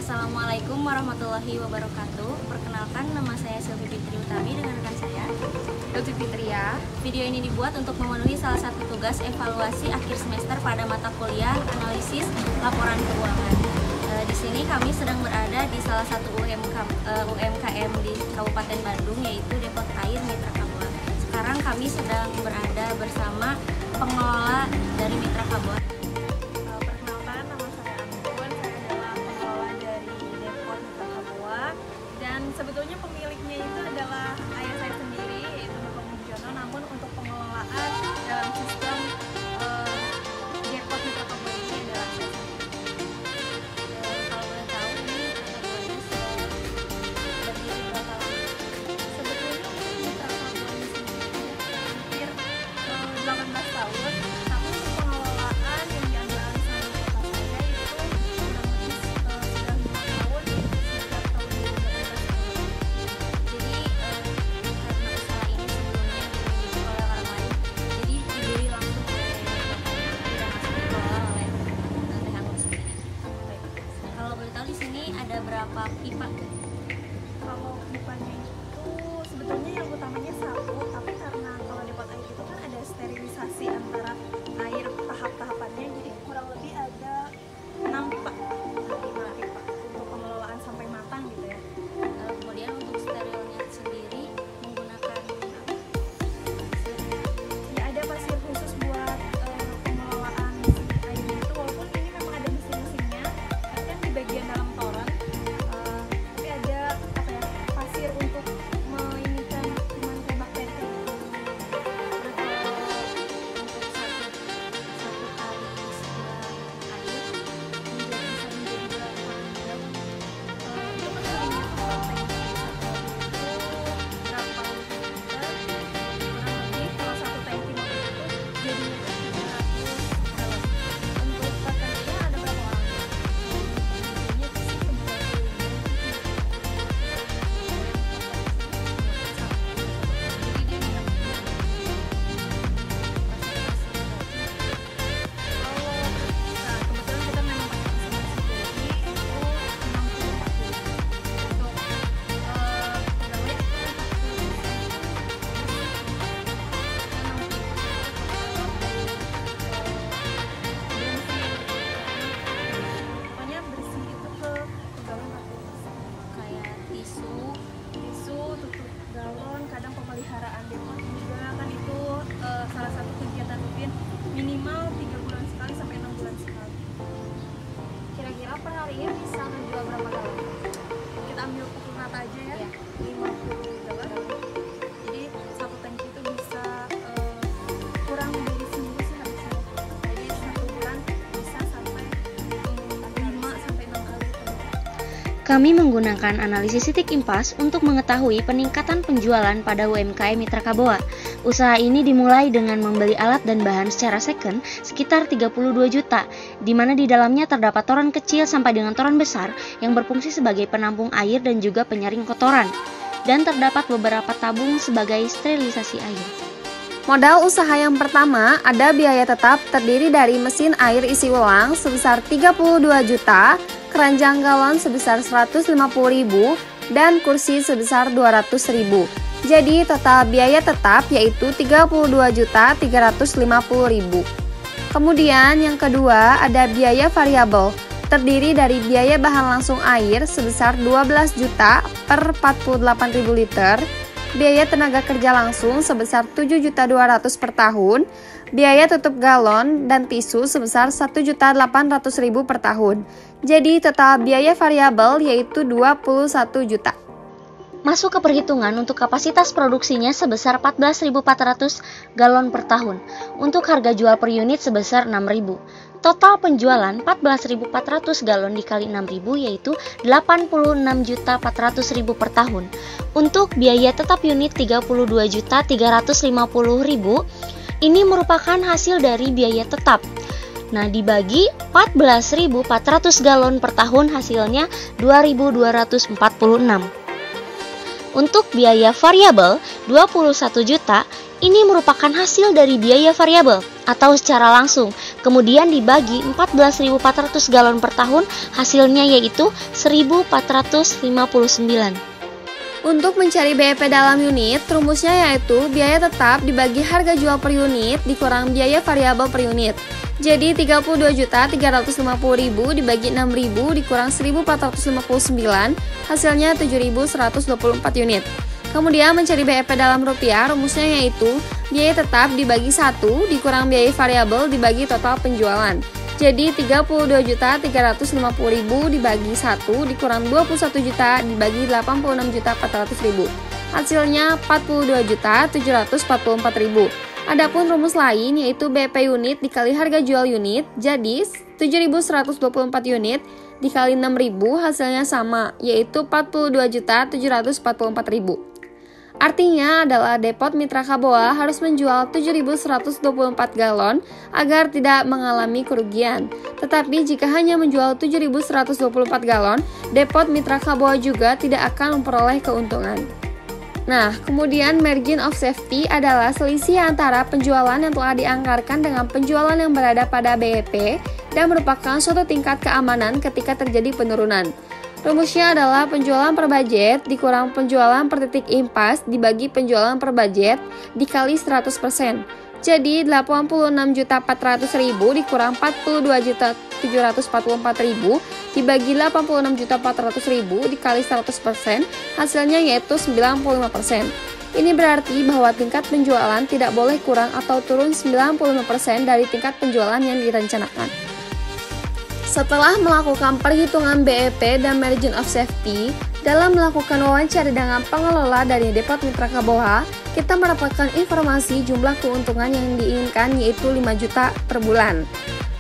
Assalamualaikum warahmatullahi wabarakatuh. Perkenalkan, nama saya Sylvie Fitri Utami dengan rekan saya Lutfi Fitria. Video ini dibuat untuk memenuhi salah satu tugas evaluasi akhir semester pada mata kuliah analisis laporan keuangan. Di sini kami sedang berada di salah satu UMKM di Kabupaten Bandung, yaitu Depot Air Mitra Kaboa. Sekarang kami sedang berada bersama pengelola dari Mitra Kaboa. Perkenalkan, nama saya Anggun. Saya adalah pengelola dari Depot Mitra Kaboa. Dan sebetulnya pemiliknya itu adalah ayah saya sendiri, yaitu Bapak Mujiono. Namun untuk pengelolaan dalam sistem Depot Mitra Kaboa ini adalah saya sendiri. Kalau boleh tahu, ini kategorinya berdiri berapa lama? Sebetulnya Mitra Kaboa ini sendiri hampir 18 tahun. Namun untuk pengelolaan yang diambil alih sama bapak saya itu kurang lebih sudah 5 tahun, sejak tahun 2018. Jadi karena usaha ini sebelumnya dimiliki oleh orang lain, jadi dibeli langsung oleh bapaknya, tidak masuk dikelola oleh Teh Anggun sendiri. Baik. Kalau boleh tahu, di sini ada berapa pipa? Kalau pipanya itu sebetulnya yang utamanya satu, tapi karena kalau Depot Air itu kan ada sterilisasi antara air tahap-tahapannya, jadi kurang lebih ada 6 pipa, 5 pipa untuk pengelolaan sampai matang gitu ya. Kemudian untuk sterilnya sendiri menggunakan Ya ada pasir khusus buat pengelolaan airnya itu, walaupun ini memang ada mesin-mesinnya, tapi kan di bagian dalam toren, tapi ada apa ya, pasir untuk menginikan kuman kayak bakteri kayak gitu. untuk satu kali sekian air bisa menjadi berapa galon? Itu kan seringnya tuh tanki 1 liter itu berapa liter, kurang lebih kalau 1 tanki mobil itu jadinya tuh 300 galon. Untuk pekerjanya ada berapa orang? Pekerjanya itu sih penjual Jadi dia tidak kebetulan kita memang pakai mesin-mesin jadi itu 64 kilo. Untuk pegawai itu 40%. Pokoknya bersih itu ke pegawai 40%. kayak tisu. Tisu, tutup galon, kadang pemeliharaan depot juga kan itu salah satu kegiatan rutin minimal 3 bulan sekali sampai 6 bulan sekali. Kira-kira per harinya bisa menjual berapa galon? Kita ambil pukul rata aja ya, Iya. 50 galon. Jadi satu tangki itu bisa kurang dari seminggu sih habisnya. Jadi 1 bulan bisa sampai 5 sampai 6 kali. Kami menggunakan analisis titik impas untuk mengetahui peningkatan penjualan pada UMKM Mitra Kaboa. Usaha ini dimulai dengan membeli alat dan bahan secara second sekitar 32 juta, di mana di dalamnya terdapat toren kecil sampai dengan toren besar yang berfungsi sebagai penampung air dan juga penyaring kotoran, dan terdapat beberapa tabung sebagai sterilisasi air. Modal usaha yang pertama ada biaya tetap terdiri dari mesin air isi ulang sebesar 32 juta, keranjang galon sebesar 150.000, dan kursi sebesar 200.000. Jadi total biaya tetap yaitu 32.350.000. Kemudian yang kedua ada biaya variabel terdiri dari biaya bahan langsung air sebesar 12 juta per 48.000 liter, biaya tenaga kerja langsung sebesar 7.200.000 per tahun, biaya tutup galon dan tisu sebesar 1.800.000 per tahun. Jadi total biaya variabel yaitu 21 juta. Masuk ke perhitungan untuk kapasitas produksinya sebesar 14.400 galon per tahun, untuk harga jual per unit sebesar 6.000. Total penjualan 14.400 galon dikali 6.000 yaitu 86.400.000 per tahun. Untuk biaya tetap unit 32.350.000, ini merupakan hasil dari biaya tetap. Nah, dibagi 14.400 galon per tahun hasilnya 2.246. Untuk biaya variabel 21 juta, ini merupakan hasil dari biaya variabel atau secara langsung kemudian dibagi 14.400 galon per tahun, hasilnya yaitu 1.459. Untuk mencari BEP dalam unit, rumusnya yaitu biaya tetap dibagi harga jual per unit dikurang biaya variabel per unit. Jadi 32.350.000 dibagi 6.000 dikurang 1.459, hasilnya 7.124 unit. Kemudian mencari BEP dalam rupiah, rumusnya yaitu biaya tetap dibagi 1 dikurang biaya variabel dibagi total penjualan. Jadi 32.350.000 dibagi 1 dikurang 21 juta dibagi 86.400.000. Hasilnya 42.744.000. Adapun rumus lain yaitu BEP unit dikali harga jual unit, jadi 7.124 unit dikali 6.000 hasilnya sama, yaitu 42.744.000. Artinya adalah Depot Mitra Kaboa harus menjual 7.124 galon agar tidak mengalami kerugian. Tetapi jika hanya menjual 7.124 galon, Depot Mitra Kaboa juga tidak akan memperoleh keuntungan. Nah, kemudian margin of safety adalah selisih antara penjualan yang telah dianggarkan dengan penjualan yang berada pada BEP dan merupakan suatu tingkat keamanan ketika terjadi penurunan. Rumusnya adalah penjualan per budget dikurang penjualan per titik impas dibagi penjualan per budget dikali 100%. Jadi 86.400.000 dikurang 42.744.000 dibagi 86.400.000 dikali 100%, hasilnya yaitu 95%. Ini berarti bahwa tingkat penjualan tidak boleh kurang atau turun 95% dari tingkat penjualan yang direncanakan. Setelah melakukan perhitungan BEP dan margin of safety, dalam melakukan wawancara dengan pengelola dari Depot Mitra Kaboa, kita mendapatkan informasi jumlah keuntungan yang diinginkan yaitu 5 juta per bulan.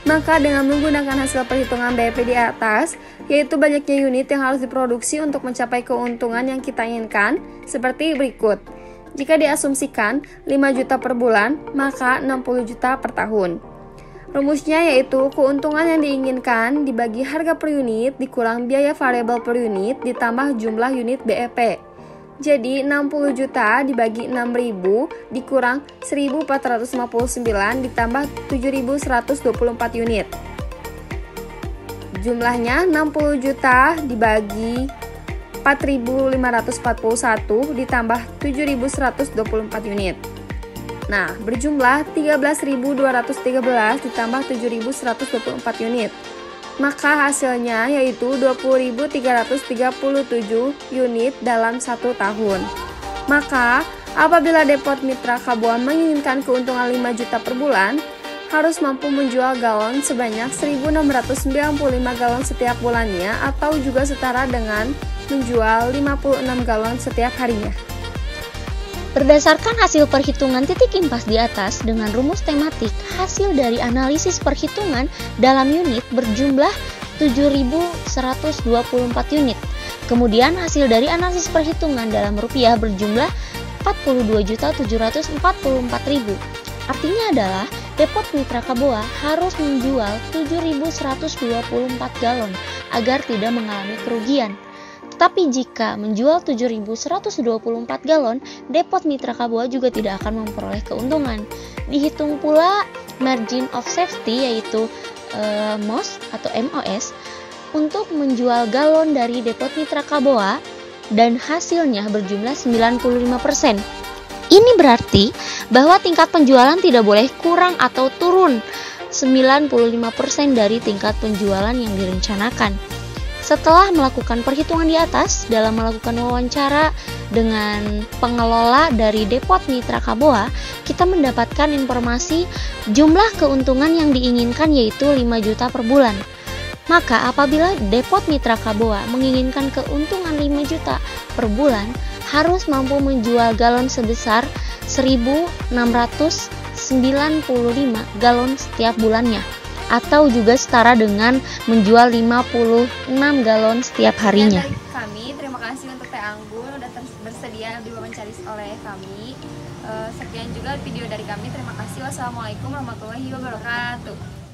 Maka dengan menggunakan hasil perhitungan BEP di atas, yaitu banyaknya unit yang harus diproduksi untuk mencapai keuntungan yang kita inginkan, seperti berikut. Jika diasumsikan 5 juta per bulan, maka 60 juta per tahun. Rumusnya yaitu keuntungan yang diinginkan dibagi harga per unit dikurang biaya variabel per unit ditambah jumlah unit BEP. Jadi 60 juta dibagi 6.000 dikurang 1.459 ditambah 7.124 unit. Jumlahnya 60 juta dibagi 4.541 ditambah 7.124 unit. Nah, berjumlah 13.213 ditambah 7.124 unit. Maka hasilnya yaitu 20.337 unit dalam 1 tahun. Maka, apabila Depot Mitra Kaboa menginginkan keuntungan 5 juta per bulan, harus mampu menjual galon sebanyak 1.695 galon setiap bulannya atau juga setara dengan menjual 56 galon setiap harinya. Berdasarkan hasil perhitungan titik impas di atas dengan rumus tematik, hasil dari analisis perhitungan dalam unit berjumlah 7.124 unit. Kemudian hasil dari analisis perhitungan dalam rupiah berjumlah 42.744.000. Artinya adalah Depot Mitra Kaboa harus menjual 7.124 galon agar tidak mengalami kerugian. Tetapi jika menjual 7.124 galon, Depot Mitra Kaboa juga tidak akan memperoleh keuntungan. Dihitung pula margin of safety yaitu MOS atau MOS untuk menjual galon dari Depot Mitra Kaboa dan hasilnya berjumlah 95%. Ini berarti bahwa tingkat penjualan tidak boleh kurang atau turun 95% dari tingkat penjualan yang direncanakan. Setelah melakukan perhitungan di atas, dalam melakukan wawancara dengan pengelola dari Depot Mitra Kaboa, kita mendapatkan informasi jumlah keuntungan yang diinginkan yaitu 5 juta per bulan. Maka apabila Depot Mitra Kaboa menginginkan keuntungan 5 juta per bulan, harus mampu menjual galon sebesar 1.695 galon setiap bulannya, atau juga setara dengan menjual 56 galon setiap harinya. Dan dari kami, terima kasih untuk Teh Anggun udah bersedia diwawancara oleh kami. Sekian juga video dari kami. Terima kasih. Wassalamualaikum warahmatullahi wabarakatuh.